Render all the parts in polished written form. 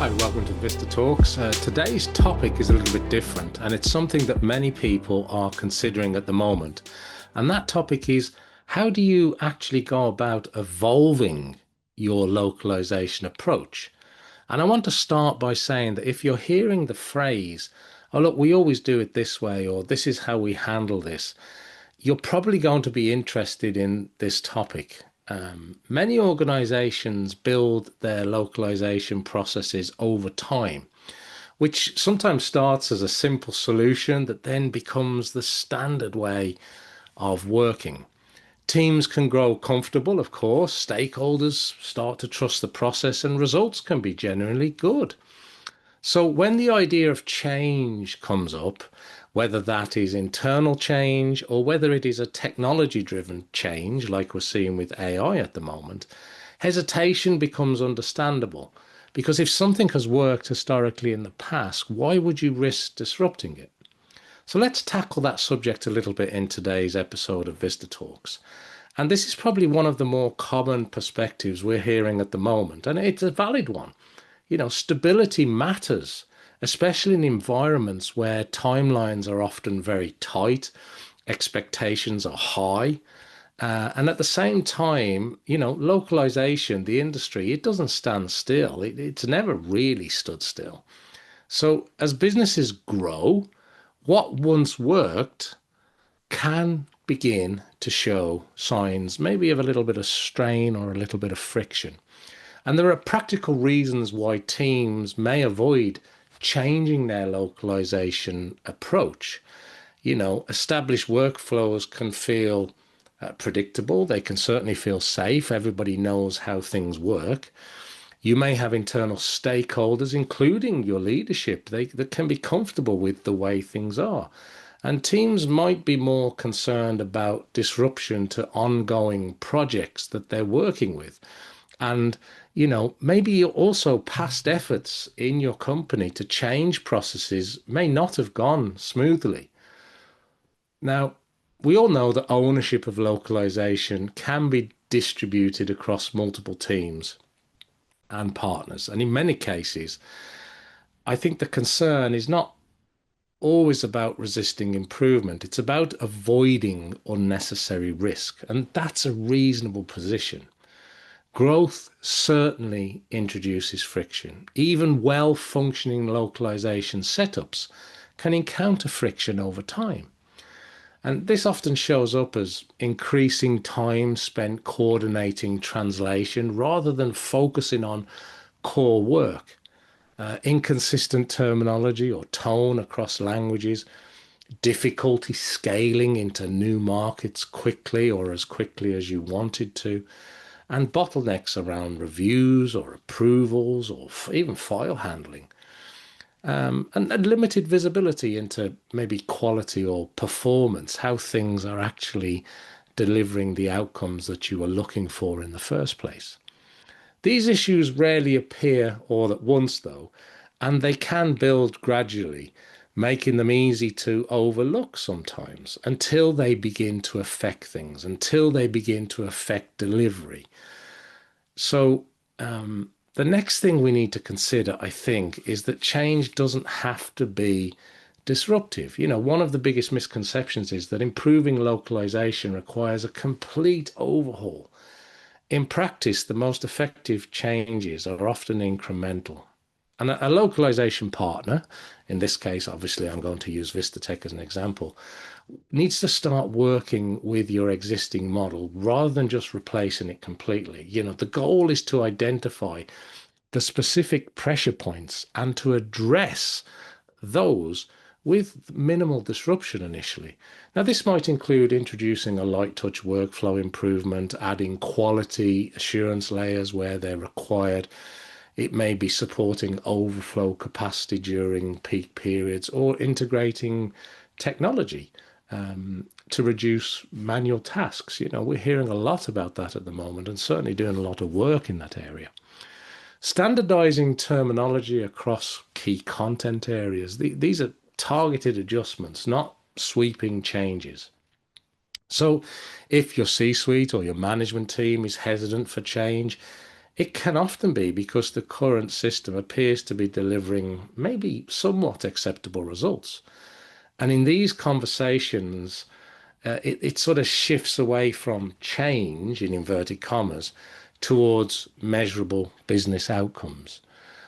Hi, welcome to VistaTalks. Today's topic is a little bit different, and it's something that many people are considering at the moment. And that topic is, how do you actually go about evolving your localization approach? And I want to start by saying that if you're hearing the phrase, oh, look, we always do it this way, or this is how we handle this, you're probably going to be interested in this topic. Many organizations build their localization processes over time, which sometimes starts as a simple solution that then becomes the standard way of working. Teams can grow comfortable, of course, stakeholders start to trust the process, and results can be generally good. So when the idea of change comes up, whether that is internal change or whether it is a technology driven change, like we're seeing with AI at the moment, hesitation becomes understandable. Because if something has worked historically in the past, why would you risk disrupting it? So let's tackle that subject a little bit in today's episode of Vista Talks. And this is probably one of the more common perspectives we're hearing at the moment, and it's a valid one. Stability matters, especially in environments where timelines are often very tight, expectations are high. And at the same time, localization, the industry, it doesn't stand still. It's never really stood still. So as businesses grow, what once worked can begin to show signs maybe of a little bit of strain or a little bit of friction. And there are practical reasons why teams may avoid changing their localization approach. Established workflows can feel predictable. They can certainly feel safe. Everybody knows how things work. You may have internal stakeholders, including your leadership, that can be comfortable with the way things are. And teams might be more concerned about disruption to ongoing projects that they're working with. And, maybe also past efforts in your company to change processes may not have gone smoothly. Now, we all know that ownership of localization can be distributed across multiple teams and partners. And in many cases, I think the concern is not always about resisting improvement. It's about avoiding unnecessary risk. And that's a reasonable position. Growth certainly introduces friction. Even well-functioning localization setups can encounter friction over time. And this often shows up as increasing time spent coordinating translation rather than focusing on core work. Inconsistent terminology or tone across languages, difficulty scaling into new markets quickly or as quickly as you wanted to, and bottlenecks around reviews or approvals or even file handling, and limited visibility into maybe quality or performance, how things are actually delivering the outcomes that you were looking for in the first place. These issues rarely appear all at once, though, and they can build gradually, making them easy to overlook sometimes until they begin to affect things, until they begin to affect delivery. So, the next thing we need to consider, I think, is that change doesn't have to be disruptive. One of the biggest misconceptions is that improving localization requires a complete overhaul. In practice, the most effective changes are often incremental. And a localization partner, in this case, obviously, I'm going to use Vistatec as an example, needs to start working with your existing model rather than just replacing it completely. The goal is to identify the specific pressure points and to address those with minimal disruption initially. Now, this might include introducing a light touch workflow improvement, adding quality assurance layers where they're required. It may be supporting overflow capacity during peak periods or integrating technology to reduce manual tasks. We're hearing a lot about that at the moment and certainly doing a lot of work in that area. Standardizing terminology across key content areas. These are targeted adjustments, not sweeping changes. So if your C-suite or your management team is hesitant for change, It can often be because the current system appears to be delivering maybe somewhat acceptable results. And in these conversations, it sort of shifts away from change, in inverted commas, towards measurable business outcomes.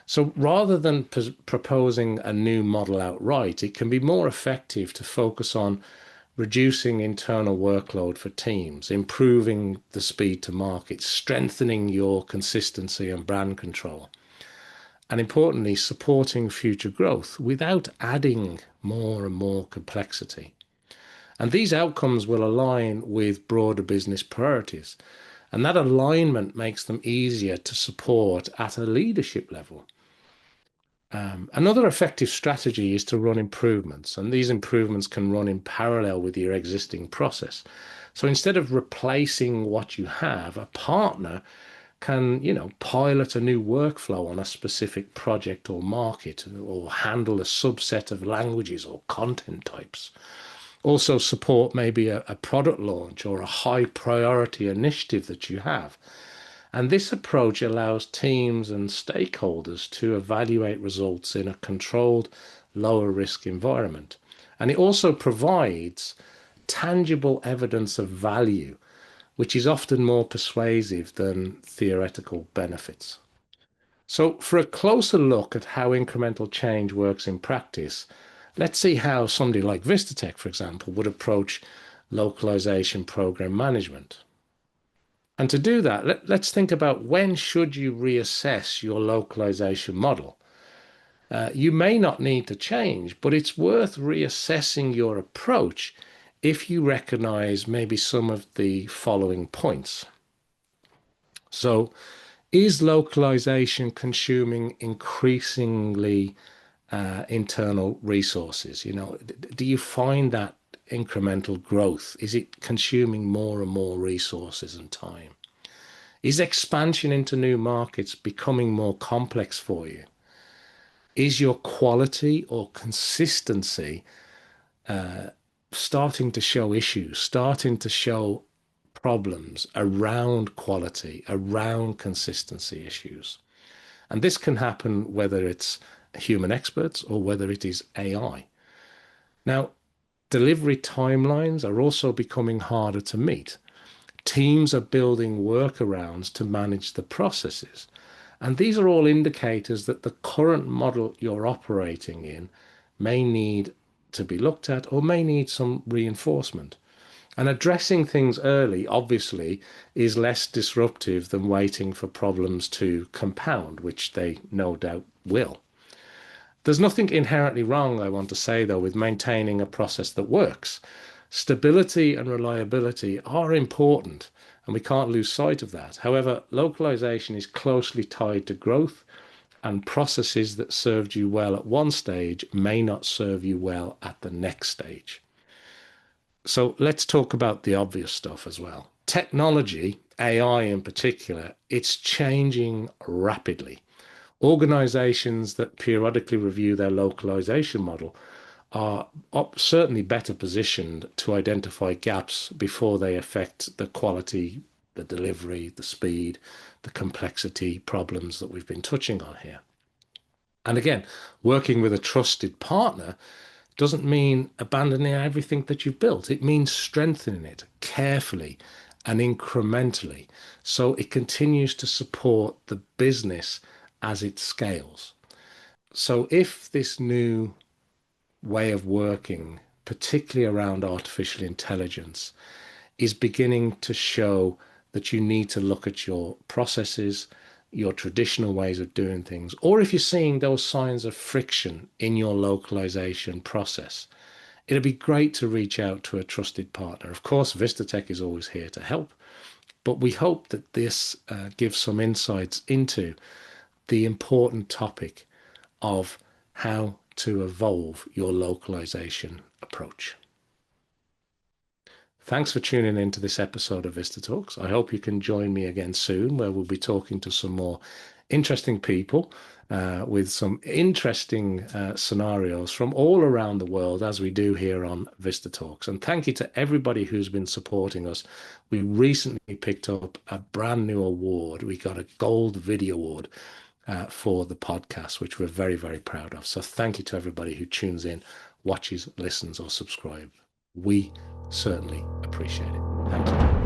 So rather than proposing a new model outright, it can be more effective to focus on reducing internal workload for teams, improving the speed to market, strengthening your consistency and brand control, and importantly, supporting future growth without adding more and more complexity. And these outcomes will align with broader business priorities. And that alignment makes them easier to support at a leadership level. Another effective strategy is to run improvements, and these improvements can run in parallel with your existing process. So instead of replacing what you have, a partner can, pilot a new workflow on a specific project or market, or handle a subset of languages or content types. Also support maybe a product launch or a high priority initiative that you have. And this approach allows teams and stakeholders to evaluate results in a controlled, lower risk environment. And it also provides tangible evidence of value, which is often more persuasive than theoretical benefits. So, for a closer look at how incremental change works in practice, let's see how somebody like Vistatec, for example, would approach localization program management. And to do that, let's think about when should you reassess your localization model. You may not need to change, but it's worth reassessing your approach if you recognize maybe some of the following points. So, is localization consuming increasingly internal resources? Do you find that incremental growth? Is it consuming more and more resources and time? Is expansion into new markets becoming more complex for you? Is your quality or consistency starting to show issues, starting to show problems around quality, around consistency issues? And this can happen whether it's human experts or whether it is AI. Now, delivery timelines are also becoming harder to meet. Teams are building workarounds to manage the processes. And these are all indicators that the current model you're operating in may need to be looked at or may need some reinforcement. And addressing things early, obviously, is less disruptive than waiting for problems to compound, which they no doubt will. There's nothing inherently wrong, I want to say, though, with maintaining a process that works. Stability and reliability are important, and we can't lose sight of that. However, localization is closely tied to growth, and processes that served you well at one stage may not serve you well at the next stage. So let's talk about the obvious stuff as well. Technology, AI in particular, it's changing rapidly. Organizations that periodically review their localization model are certainly better positioned to identify gaps before they affect the quality, the delivery, the speed, the complexity problems that we've been touching on here. And again, working with a trusted partner doesn't mean abandoning everything that you've built. It means strengthening it carefully and incrementally so it continues to support the business as it scales. So if this new way of working, particularly around artificial intelligence, is beginning to show that you need to look at your processes, your traditional ways of doing things, or if you're seeing those signs of friction in your localization process, it'd be great to reach out to a trusted partner. Of course, Vistatec is always here to help, but we hope that this gives some insights into the important topic of how to evolve your localization approach. Thanks for tuning in to this episode of VistaTalks. I hope you can join me again soon, where we'll be talking to some more interesting people with some interesting scenarios from all around the world, as we do here on Vista Talks. And thank you to everybody who's been supporting us. We recently picked up a brand new award. We got a Gold Video Award for the podcast, which we're very, very proud of. So thank you to everybody who tunes in, watches, listens, or subscribes. We certainly appreciate it. Thank you.